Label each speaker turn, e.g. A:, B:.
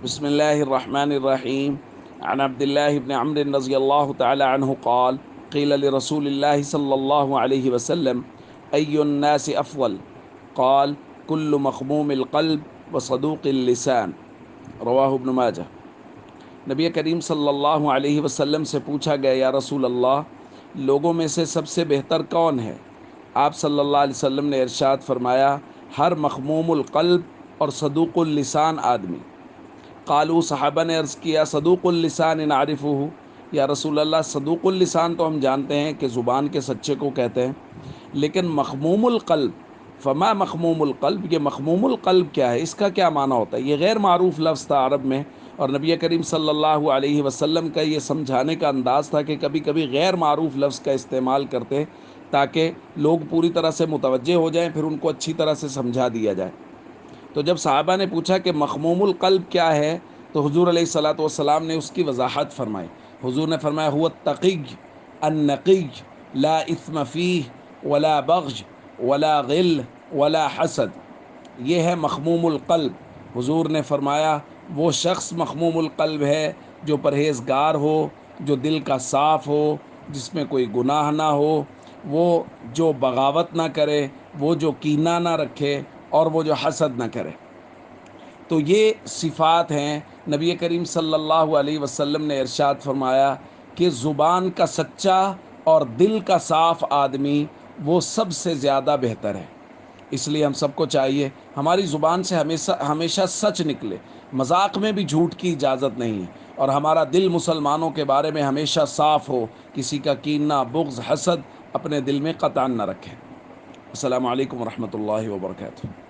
A: بسم الله الرحمن الرحيم. عن عبد الله بن عمرو رضي الله تعالى عنه قال قيل لرسول الله صلى الله عليه وسلم أي الناس أفضل؟ قال كل مخموم القلب وصدوق اللسان. رواہ ابن ماجہ۔ نبی کریم صلی اللہ علیہ وسلم سے پوچھا گیا، یا رسول اللہ، لوگوں میں سے سب سے بہتر کون ہے؟ آپ صلی اللہ علیہ وسلم نے ارشاد فرمایا، ہر مخموم القلب اور صدوق اللسان آدمی۔ قالوا، صحابہ نے عرض کیا، صدوق اللسان نعرفہ، یا رسول اللہ، صدوق اللسان تو ہم جانتے ہیں کہ زبان کے سچے کو کہتے ہیں، لیکن مخموم القلب، فما مخموم القلب، یہ مخموم القلب کیا ہے، اس کا کیا معنی ہوتا ہے؟ یہ غیر معروف لفظ تھا عرب میں، اور نبی کریم صلی اللہ علیہ وسلم کا یہ سمجھانے کا انداز تھا کہ کبھی کبھی غیر معروف لفظ کا استعمال کرتے تاکہ لوگ پوری طرح سے متوجہ ہو جائیں، پھر ان کو اچھی طرح سے سمجھا دیا جائے۔ تو جب صحابہ نے پوچھا کہ مخموم القلب کیا ہے، تو حضور علیہ الصلاۃ والسلام نے اس کی وضاحت فرمائی۔ حضور نے فرمایا، هو التقی النقی لا اثم فیہ ولا بغض ولا غل ولا حسد، یہ ہے مخموم القلب۔ حضور نے فرمایا وہ شخص مخموم القلب ہے جو پرہیزگار ہو، جو دل کا صاف ہو، جس میں کوئی گناہ نہ ہو، وہ جو بغاوت نہ کرے، وہ جو کینہ نہ رکھے، اور وہ جو حسد نہ کرے۔ تو یہ صفات ہیں۔ نبی کریم صلی اللہ علیہ وسلم نے ارشاد فرمایا کہ زبان کا سچا اور دل کا صاف آدمی وہ سب سے زیادہ بہتر ہے۔ اس لیے ہم سب کو چاہیے ہماری زبان سے ہمیشہ سچ نکلے، مذاق میں بھی جھوٹ کی اجازت نہیں ہے، اور ہمارا دل مسلمانوں کے بارے میں ہمیشہ صاف ہو، کسی کا کینہ، بغض، حسد اپنے دل میں قطعاً نہ رکھے۔ السلام علیکم ورحمۃ اللہ وبرکاتہ۔